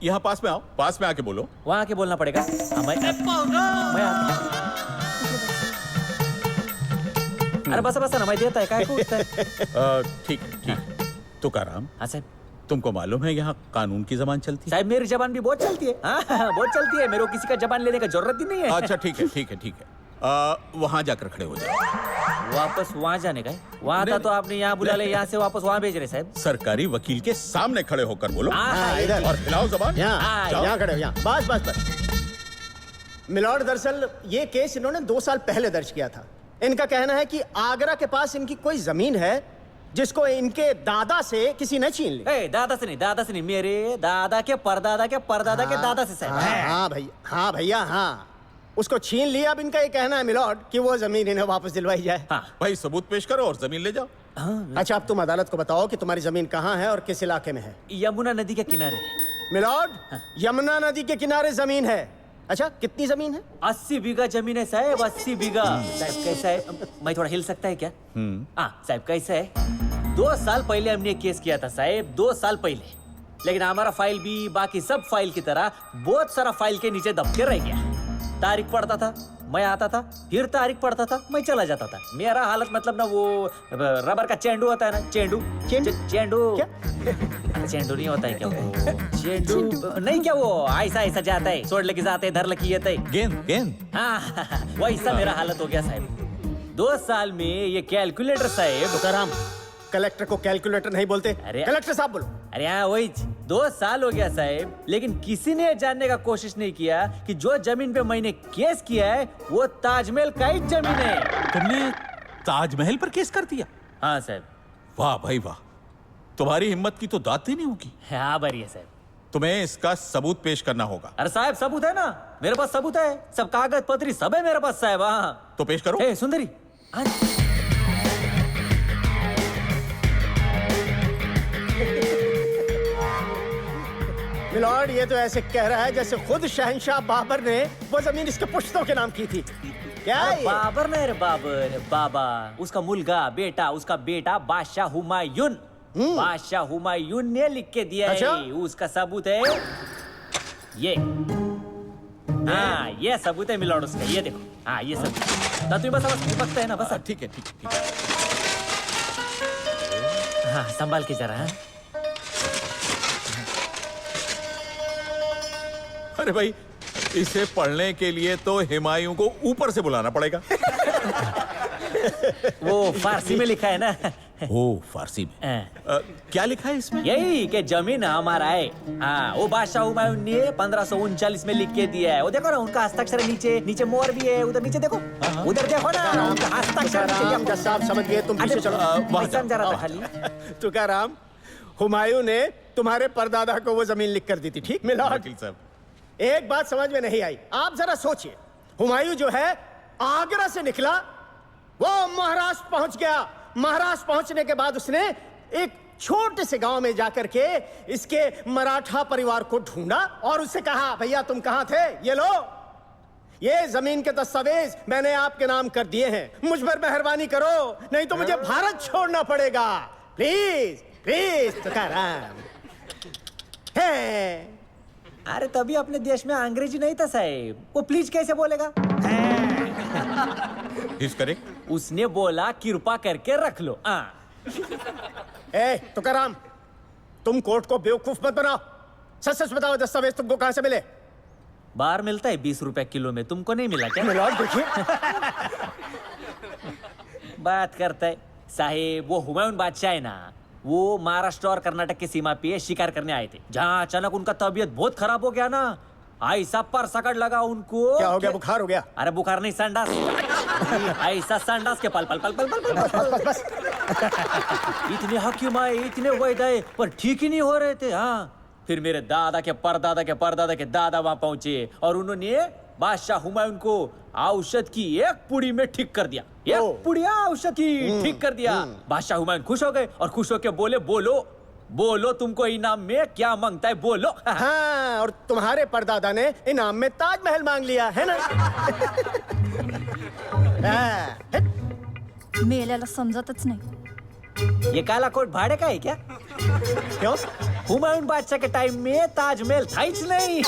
यहाँ पास में आओ, पास में आके बोलो। वहाँ आके बोलना पड़ेगा। हाँ, मैं आता हूँ। अरे बस बस ना, मैं देता है, काय पूछता है। ठीक है, ठीक है। तुकाराम, हाँ साहब। तुमको मालूम है यहाँ कानून की जबान चलती है? साहब मेरी जबान भी बहुत चलती है। हाँ, बहुत चलती है, मेरे को किसी का जबान लेने का जरूरत ही नहीं है। अच्छा ठीक है, ठीक है, ठीक है। वहाँ जाकर खड़े हो जाओ। वापस वहाँ जाने का है? वहाँ था तो आपने यहाँ बुला ले, यहाँ से वापस वहाँ भेज रहे साहब। सरकारी वकील के सामने खड़े होकर बोलो। हाँ, इधर और हिलाओ जबान। यहाँ खड़े हो, यहाँ। बस बस बस। मिलॉर्ड, दरअसल ये केस इन्होंने 2 साल पहले दर्ज किया था। इनका कहना है कि आगरा के पास इनकी कोई जमीन है जिसको इनके दादा से किसी ने छीन ली। दादा से नहीं, मेरे दादा के परदादा के परदादा के दादा से साहब। हाँ भैया, हाँ भैया, हाँ उसको छीन लिया। अब इनका ये कहना है मिलॉर्ड कि वो जमीन इन्हें वापस दिलवाई जाए। हाँ। भाई सबूत पेश करो और जमीन ले जाओ। अच्छा, अब तुम अदालत को बताओ कि तुम्हारी जमीन कहाँ है और किस इलाके में है। यमुना नदी के किनारे। मिलॉर्ड, यमुना नदी के किनारे जमीन है। अच्छा, कितनी जमीन है? 80 बीघा जमीन है साहब, 80 बीघा। साहब कैसा है, मैं थोड़ा हिल सकता है क्या? साहब कैसा है, 2 साल पहले हमने केस किया था साहब, 2 साल पहले। लेकिन हमारा फाइल भी बाकी सब फाइल की तरह बहुत सारा फाइल के नीचे दब के रह गया। तारीख पढ़ता था, मैं आता था, फिर तारीख पढ़ता था, मैं चला जाता था। मेरा हालत मतलब ना वो रबर का चेंडू होता है ना, चेंडू चेंडू क्या? चेंडू नहीं होता है क्या वो? चेंडू नहीं क्या, वो ऐसा ऐसा जाता है, सोड लेके जाते, धर लेके येता है। गेंद। हाँ, वैसा मेरा हालत हो गया साहब। 2 साल में ये कैलकुलेटर साहब। तुकाराम, कलेक्टर को कैलकुलेटर नहीं बोलते। अरे कलेक्टर साहब बोलो। अरे हाँ वही, 2 साल हो गया साहब, लेकिन किसी ने जानने का कोशिश नहीं किया कि जो जमीन पे मैंने केस किया है वो ताजमहल का ही जमीन है। तुमने ताजमहल पर केस कर दिया? हाँ साहब। वाह भाई वाह, तुम्हारी हिम्मत की तो दाद ही नहीं होगी। हाँ बढ़िया साहब। तुम्हें इसका सबूत पेश करना होगा। अरे साहब सबूत है ना, मेरे पास सबूत है, सब कागज पत्री सब है मेरे पास साहब। हाँ तो पेश करो। ए सुंदरी, मिलॉर्ड, ये तो ऐसे कह रहा है जैसे खुद शहंशाह बाबर ने वो जमीन इसके पुश्तों के नाम की थी। क्या अरे ये? बाबर नहीं रे, बाबर बाबा, उसका मुलगा बेटा, उसका बेटा बादशाह हुमायून। बादशाह हुमायून ने लिख के दिया अच्छा? है, उसका सबूत है ये। हाँ ये सबूत है मिलॉर्ड उसका, ये देखो। हाँ ये सबूत। तो तुम्हें बस बकते है ना, बस। ठीक है, ठीक है, ठीक है। हाँ संभाल के जरा। हाँ? अरे भाई, इसे पढ़ने के लिए तो हुमायूं को ऊपर से बुलाना पड़ेगा। वो फारसी में लिखा है ना। ओ फारसी में। क्या लिखा है इसमें? यही कि जमीन हमारा है। हाँ, वो बादशाह हुमायूं ने 1539 में लिख के दिया है। वो देखो ना, उनका हस्ताक्षर है, नीचे नीचे मोहर भी है, उधर नीचे देखो, उधर देखो ना, उनका हस्ताक्षर नीचे देखो। जज साहब समझ गए, तुम पीछे चलो। वहाँ जाओ। समझा रहा था खाली। तुकाराम, हुमायूं ने तुम्हारे परदादा को वो जमीन लिख कर दी थी, ठीक? मिलॉर्ड, वकील साहब, एक बात समझ में नहीं आई। आप जरा सोचिए, हुमायूं जो है आगरा से निकला, वो महाराष्ट्र पहुंच गया। महाराष्ट्र पहुंचने के बाद उसने एक छोटे से गांव में जाकर के इसके मराठा परिवार को ढूंढा और उससे कहा, भैया तुम कहां थे? ये लो, ये जमीन के दस्तावेज मैंने आपके नाम कर दिए हैं, मुझ पर मेहरबानी करो, नहीं तो मुझे भारत छोड़ना पड़ेगा। Please please Tukaram. है अरे तभी अपने देश में अंग्रेजी नहीं था साहब, वो प्लीज कैसे बोलेगा? इस करेक्ट। उसने बोला कृपा करके रख लो। ए तुकाराम, तुम कोर्ट को बेवकूफ मत बनाओ। सच सच बताओ, दस्तावेज तुमको कहां से मिले? बाहर मिलता है 20 रुपए किलो में, तुमको नहीं मिला क्या? मिलॉर्ड देखिए। बात करता है साहेब, वो हुमायूं बादशाह है ना, वो महाराष्ट्र और कर्नाटक की सीमा पे शिकार करने आए थे। जहाँ अचानक उनका तबीयत बहुत खराब हो गया ना, ऐसा पर सकड़ लगा उनको। क्या हो गया? बुखार हो गया? अरे बुखार नहीं, संडास। ऐसा संडास के पल पल पल पल पल पल पल बस। इतने हकीम आए, इतने वैद्य आए, पर ठीक ही नहीं हो रहे थे। हाँ, फिर मेरे दादा के परदादा के परदादा के दादा वहां पहुंचे और उन्होंने बादशाह हुमायूं को औषध की एक पुड़ी में ठीक कर दिया। एक पुड़िया औषध की ठीक कर दिया। बादशाह हुमायूं खुश हो गए और खुश होकर बोले, बोलो बोलो तुमको इनाम में क्या मांगता है, बोलो। हाँ, और तुम्हारे परदादा ने इनाम में ताजमहल मांग लिया है ना। मेल्याला समजतच नाही। ये काला कोट भाड़े का है क्या? क्यों? हुमायूं बादशाह के टाइम में ताजमहल था ही नहीं।